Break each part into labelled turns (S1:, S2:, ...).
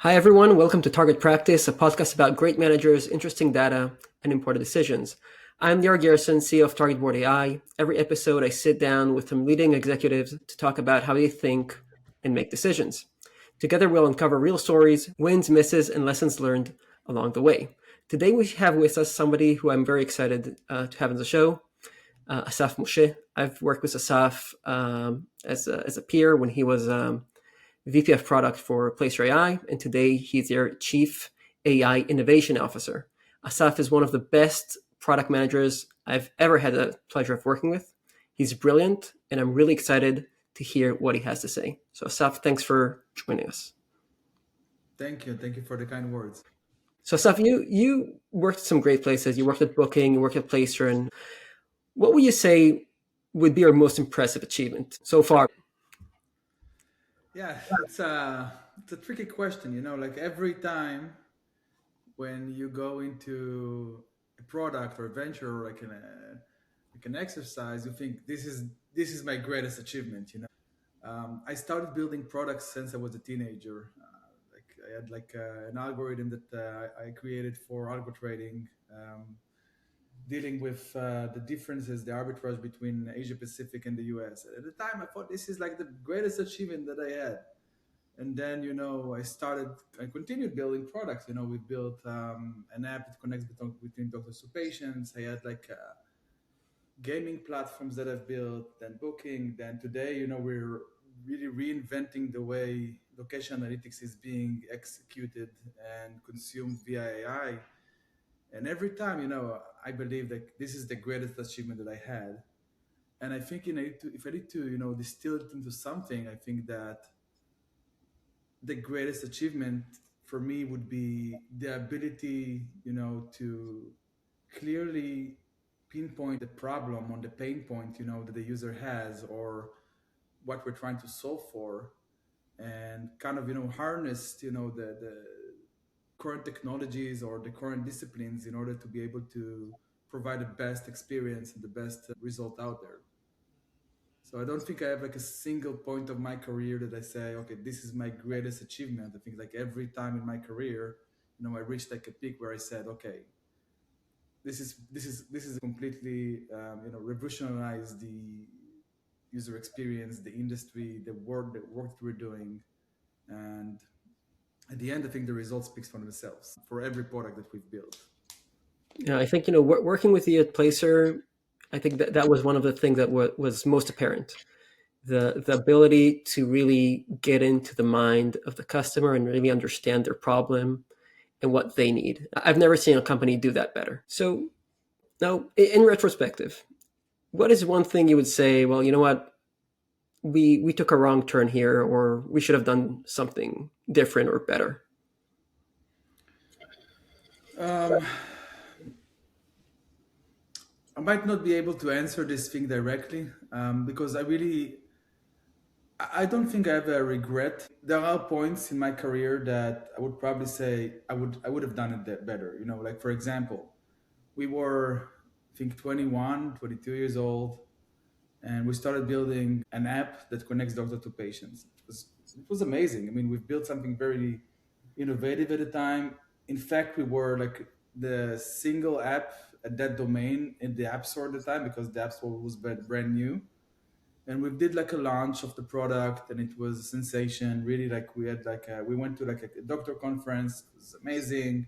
S1: Hi, everyone. Welcome to Target Practice, a podcast about great managers, interesting data, and important decisions. I'm Lior Garrison, CEO of Target Board AI. Every episode, I sit down with some leading executives to talk about how they think and make decisions. Together, we'll uncover real stories, wins, misses, and lessons learned along the way. Today, we have with us somebody who I'm very excited to have on the show, Asaf Moshe. I've worked with Asaf as a peer when he was VP of product for Placer AI, and today he's their Chief AI Innovation Officer. Asaf is one of the best product managers I've ever had the pleasure of working with. He's brilliant, and I'm really excited to hear what he has to say. So, Asaf, thanks for joining us.
S2: Thank you. Thank you for the kind words.
S1: So, Asaf, you worked at some great places. You worked at Booking, you worked at Placer, and what would you say would be your most impressive achievement so far?
S2: Yeah, it's a tricky question. Like every time when you go into a product or a venture or like an exercise, you think this is my greatest achievement. I started building products since I was a teenager. Like I had an algorithm that I created for algo trading. Dealing with the differences, the arbitrage between Asia Pacific and the US. At the time, I thought this is like the greatest achievement that I had. And then, I continued building products. We built an app that connects between doctors to patients. I had gaming platforms that I've built, then booking. Then today, we're really reinventing the way location analytics is being executed and consumed via AI. And every time, I believe that this is the greatest achievement that I had. And I think if I need to, distill it into something, I think that the greatest achievement for me would be the ability, to clearly pinpoint the problem on the pain point, that the user has or what we're trying to solve for, and kind of, harness, the current technologies or the current disciplines in order to be able to provide the best experience and the best result out there. So I don't think I have like a single point of my career that I say, okay, this is my greatest achievement. I think like every time in my career, I reached like a peak where I said, okay, this is completely revolutionized the user experience, the industry, the work that we're doing, and at the end, I think the result speaks for themselves for every product that we've built.
S1: I think working with you at Placer, I think that was one of the things that was most apparent. The ability to really get into the mind of the customer and really understand their problem and what they need. I've never seen a company do that better. So now, in retrospective, what is one thing you would say? Well, you know what, we took a wrong turn here, or we should have done something different or better.
S2: Um, I might not be able to answer this thing directly because I don't think I have a regret. There are points in my career that I would probably say I would have done it better. Like for example, we were I think 21, 22 years old, and we started building an app that connects doctor to patients. It was amazing. I mean, we've built something very innovative at the time. In fact, we were like the single app at that domain in the App Store at the time because the App Store was brand new. And we did like a launch of the product, and it was a sensation. Really, like we went to like a doctor conference. It was amazing,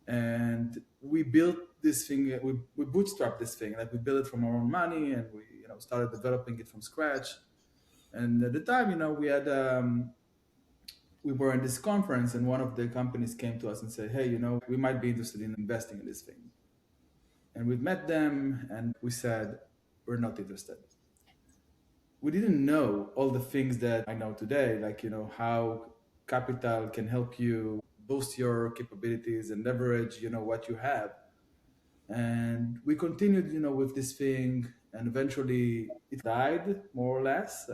S2: and we built this thing. We bootstrapped this thing. Like we built it from our own money, and we started developing it from scratch. And at the time, we were in this conference, and one of the companies came to us and said, "Hey, we might be interested in investing in this thing." And we met them, and we said, "We're not interested." We didn't know all the things that I know today, like how capital can help you boost your capabilities and leverage what you have. And we continued with this thing, and eventually it died more or less.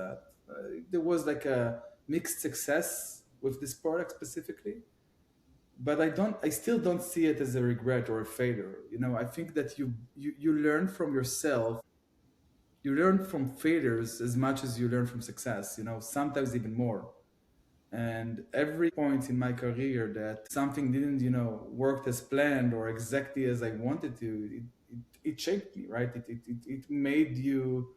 S2: There was like a mixed success with this product specifically, but I still don't see it as a regret or a failure. I think that you learn from yourself. You learn from failures as much as you learn from success, sometimes even more. And every point in my career that something didn't, work as planned or exactly as I wanted to, it shaped me, right? It made you,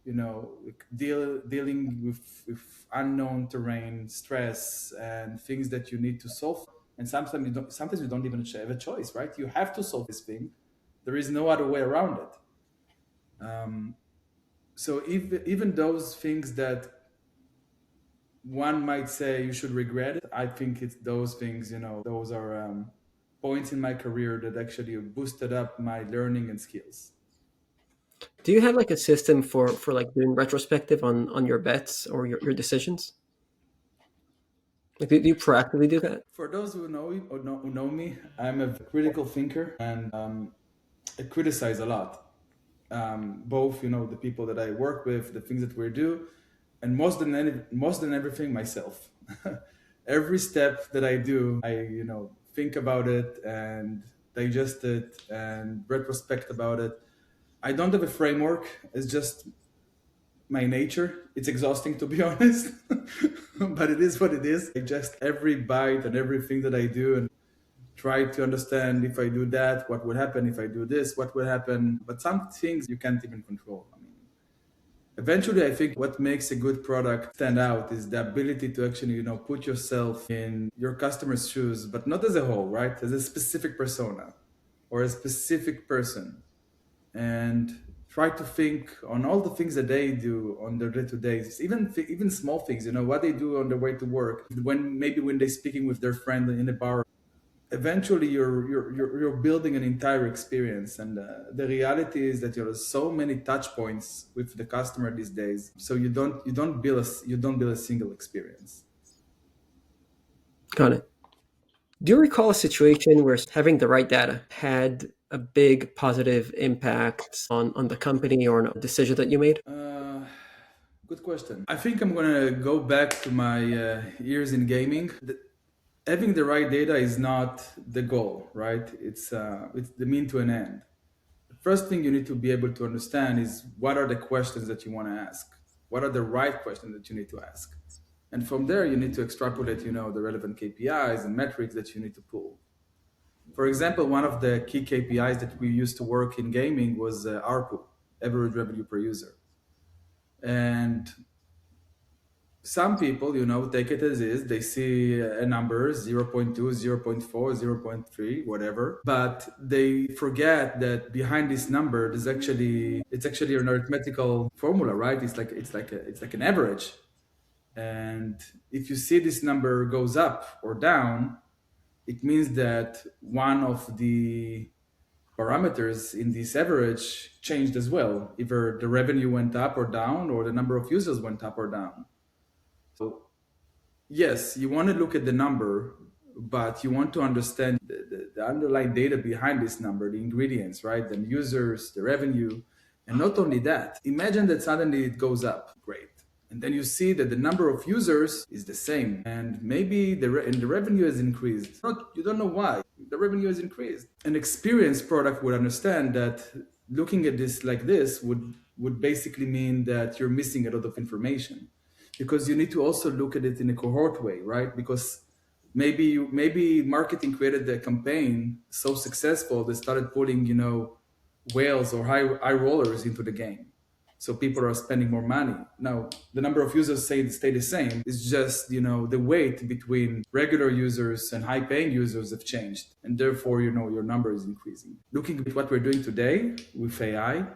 S2: like dealing with unknown terrain, stress, and things that you need to solve. And sometimes you don't even have a choice, right? You have to solve this thing. There is no other way around it. So even those things that one might say you should regret it, I think it's those things, those are points in my career that actually boosted up my learning and skills.
S1: Do you have like a system for like doing retrospective on your bets or your decisions? Like, do you proactively do that?
S2: For those who know me, I'm a critical thinker, and I criticize a lot. Both, the people that I work with, the things that we do, and most than everything, myself. Every step that I do, I think about it and digest it and retrospect about it. I don't have a framework. It's just my nature. It's exhausting, to be honest, but it is what it is. I just every bite and everything that I do and try to understand, if I do that, what would happen. If I do this, what will happen. But some things you can't even control. I mean, eventually, I think what makes a good product stand out is the ability to actually, put yourself in your customer's shoes, but not as a whole, right? As a specific persona or a specific person, and try to think on all the things that they do on their day-to-day, even small things, what they do on their way to work, when they're speaking with their friend in a bar. Eventually you're building an entire experience, and the reality is that there are so many touch points with the customer these days, so you don't build a single experience.
S1: Got it. Do you recall a situation where having the right data had a big positive impact on the company or on a decision that you made?
S2: Good question. I think I'm gonna go back to my years in gaming. Having the right data is not the goal, right? It's the mean to an end. First thing you need to be able to understand is what are the questions that you want to ask, what are the right questions that you need to ask, and from there you need to extrapolate, the relevant KPIs and metrics that you need to pull. For example, one of the key KPIs that we used to work in gaming was ARPU, average revenue per user. And some people, take it as is. They see a number 0.2, 0.4, 0.3, whatever, but they forget that behind this number it's actually an arithmetical formula, right? It's like an average. And if you see this number goes up or down, it means that one of the parameters in this average changed as well. Either the revenue went up or down, or the number of users went up or down. So yes, you want to look at the number, but you want to understand the underlying data behind this number, the ingredients, right? The users, the revenue. And not only that, imagine that suddenly it goes up. Great. And then you see that the number of users is the same. And maybe the revenue has increased. You don't know why. The revenue has increased. An experienced product would understand that looking at this like this would basically mean that you're missing a lot of information, because you need to also look at it in a cohort way, right? Because maybe marketing created the campaign so successful they started putting, whales or high rollers into the game, so people are spending more money. Now the number of users stay the same. It's just, the weight between regular users and high paying users have changed, and therefore, your number is increasing. Looking at what we're doing today with AI,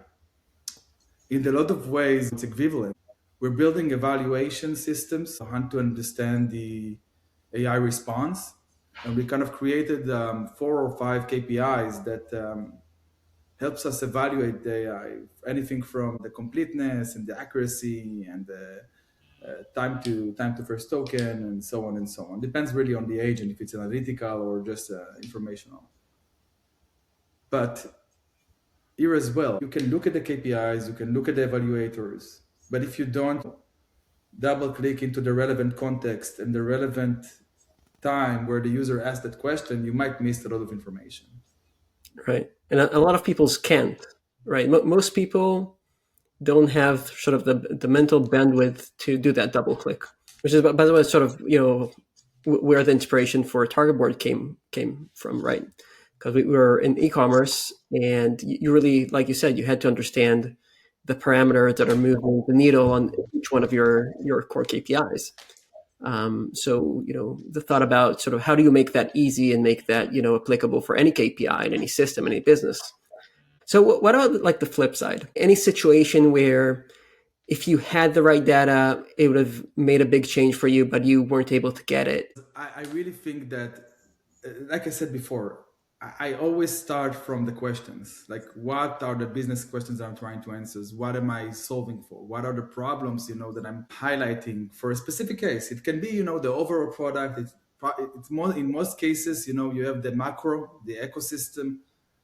S2: in a lot of ways it's equivalent. We're building evaluation systems to understand the AI response, and we kind of created 4 or 5 KPIs that helps us evaluate the AI, anything from the completeness and the accuracy and the time to first token, and so on and so on. Depends really on the agent, if it's analytical or just informational. But here as well, you can look at the KPIs, you can look at the evaluators, but if you don't double click into the relevant context and the relevant time where the user asked that question, you might miss a lot of information.
S1: Right. And a lot of people's can't, right? Most people don't have sort of the mental bandwidth to do that double click. Which is, by the way, sort of where the inspiration for Target Board came from, right? Because we were in e-commerce, and you really, like you said, you had to understand the parameters that are moving the needle on each one of your core KPIs. So the thought about sort of how do you make that easy and make that applicable for any KPI in any system, any business. So what about like the flip side? Any situation where if you had the right data, it would have made a big change for you, but you weren't able to get it.
S2: I really think that, like I said before, I always start from the questions. Like, what are the business questions I'm trying to answer? What am I solving for? What are the problems, that I'm highlighting for a specific case? It can be, the overall product. It's more, in most cases, you have the macro, the ecosystem,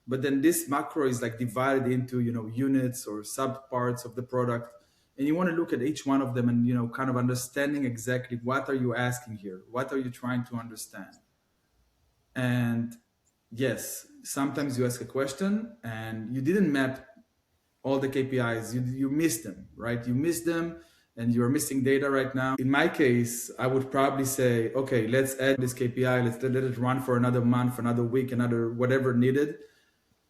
S2: but then this macro is like divided into, units or sub parts of the product. And you want to look at each one of them and, kind of understanding exactly what are you asking here? What are you trying to understand? And yes, sometimes you ask a question and you didn't map all the KPIs. You missed them, right? You missed them and you're missing data right now. In my case, I would probably say, okay, let's add this KPI. Let's let it run for another month, another week, another whatever needed.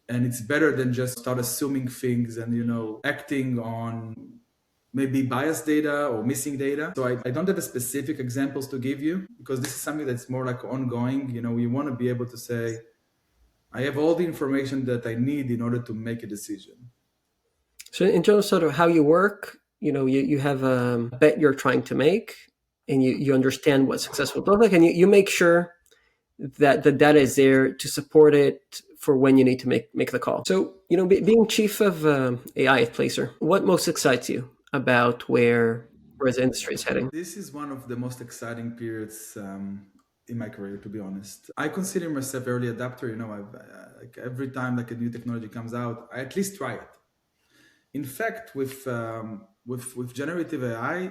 S2: And it's better than just start assuming things and, acting on maybe biased data or missing data. So I don't have a specific examples to give you because this is something that's more like ongoing. We want to be able to say, I have all the information that I need in order to make a decision.
S1: So in terms of sort of how you work, you have a bet you're trying to make, and you understand what success would look like, and you make sure that the data is there to support it for when you need to make the call. So, being chief of AI at Placer, what most excites you about where the industry is heading?
S2: This is one of the most exciting periods in my career, to be honest. I consider myself early adapter. Like every time like a new technology comes out, I at least try it. In fact, with generative AI,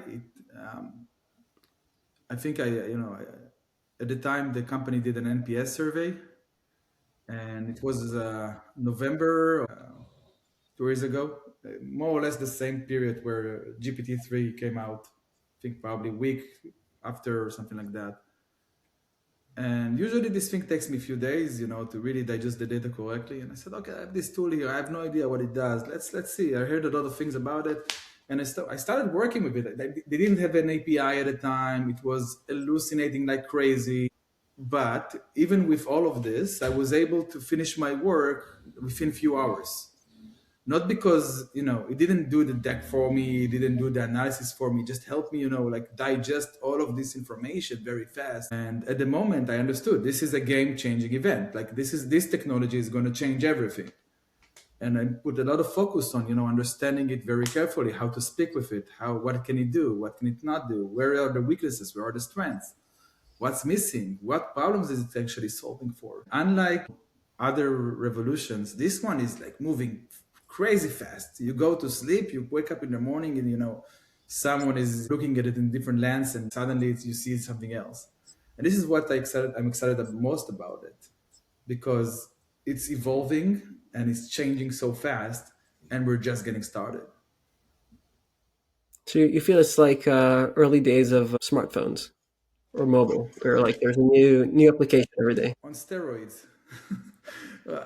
S2: I think at the time the company did an NPS survey, and it was November 2 years ago, more or less the same period where GPT-3 came out. I think probably a week after or something like that. And usually this thing takes me a few days, to really digest the data correctly. And I said, okay, I have this tool here. I have no idea what it does. Let's see. I heard a lot of things about it, and I started working with it. They didn't have an API at the time. It was hallucinating like crazy. But even with all of this, I was able to finish my work within a few hours. Not because it didn't do the deck for me, it didn't do the analysis for me, just helped me like digest all of this information very fast. And at the moment I understood this is a game-changing event. Like this technology is going to change everything. And I put a lot of focus on understanding it very carefully, how to speak with it, what can it do, what can it not do, where are the weaknesses, where are the strengths, what's missing, what problems is it actually solving for. Unlike other revolutions, this one is like moving crazy fast. You go to sleep, you wake up in the morning, and someone is looking at it in different lens, and suddenly you see something else. And this is what I'm excited the most about it, because it's evolving and it's changing so fast, and we're just getting started.
S1: So you feel it's like early days of smartphones or mobile, where like there's a new application every day.
S2: On steroids.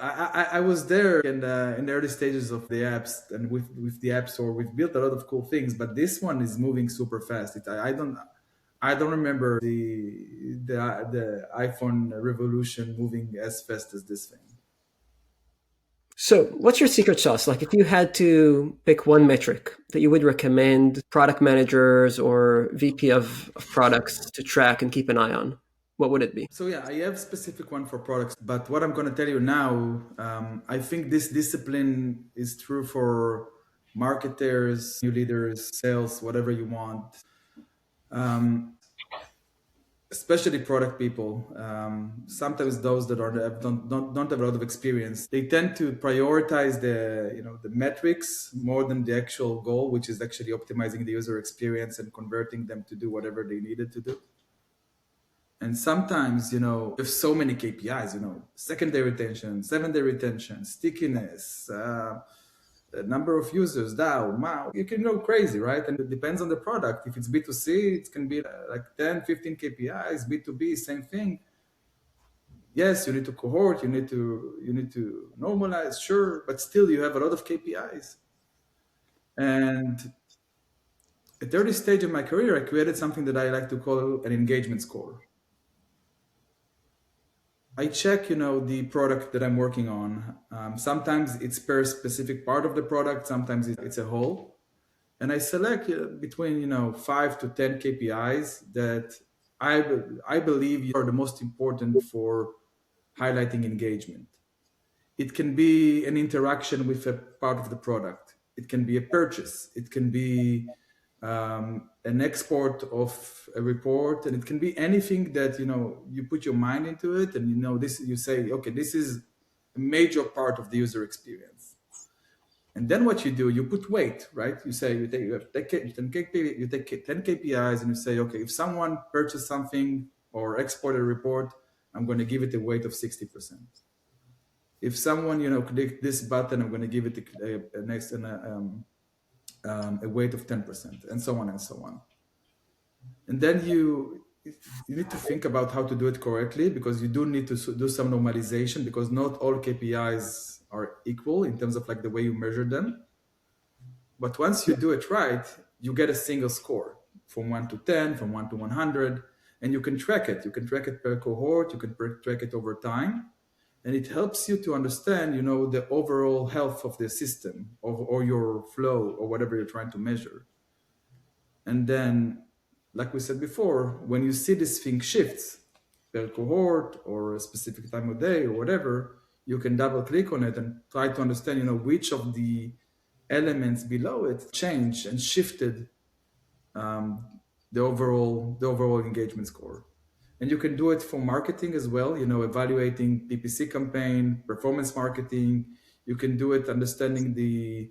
S2: I was there in the early stages of the apps, and with the App Store, we've built a lot of cool things. But this one is moving super fast. I don't remember the iPhone revolution moving as fast as this thing.
S1: So, what's your secret sauce? Like, if you had to pick one metric that you would recommend product managers or VP of products to track and keep an eye on, what would it be?
S2: So yeah, I have specific one for products, but what I'm going to tell you now, I think this discipline is true for marketers, new leaders, sales, whatever you want. Especially product people, sometimes those that don't have a lot of experience, they tend to prioritize the metrics more than the actual goal, which is actually optimizing the user experience and converting them to do whatever they needed to do. And sometimes, there's so many KPIs, secondary retention, 7-day retention, stickiness, number of users, DAO, MAU, you can go crazy, right? And it depends on the product. If it's B2C, it can be like 10, 15 KPIs. B2B, same thing. Yes, you need to cohort, you need to normalize, sure, but still you have a lot of KPIs. And at the early stage of my career, I created something that I like to call an engagement score. I check, the product that I'm working on. Sometimes it's per specific part of the product. Sometimes it's a whole, and I select between 5 to 10 KPIs that I believe are the most important for highlighting engagement. It can be an interaction with a part of the product. It can be a purchase. It can be an export of a report, and it can be anything that you put your mind into it, and this. You say, okay, this is a major part of the user experience. And then what you do, you put weight, right? You say you take 10 KPIs, and you say, okay, if someone purchased something or export a report, I'm going to give it a weight of 60%. If someone click this button, I'm going to give it a weight of 10%, and so on and so on. And then you need to think about how to do it correctly, because you do need to do some normalization, because not all KPIs are equal in terms of like the way you measure them. But once you do it right, you get a single score from 1 to 10, from 1 to 100, and you can track it. You can track it per cohort, you can track it over time. And it helps you to understand, the overall health of the system, or your flow, or whatever you're trying to measure. And then, like we said before, when you see this thing shifts per cohort or a specific time of day or whatever, you can double click on it and try to understand, which of the elements below it changed and shifted the overall engagement score. And you can do it for marketing as well, evaluating PPC campaign, performance marketing. You can do it understanding the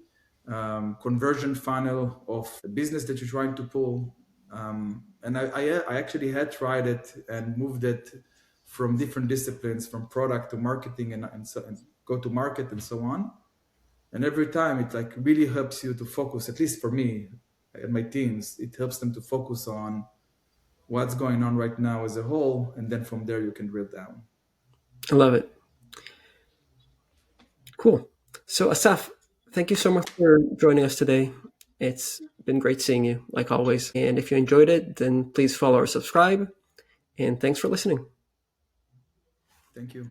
S2: conversion funnel of the business that you're trying to pull. And I actually had tried it and moved it from different disciplines, from product to marketing and go to market and so on. And every time it like really helps you to focus, at least for me and my teams, it helps them to focus on what's going on right now as a whole, and then from there you can drill down.
S1: I love it. Cool. So, Asaf, thank you so much for joining us today. It's been great seeing you, like always. And if you enjoyed it, then please follow or subscribe. And thanks for listening.
S2: Thank you.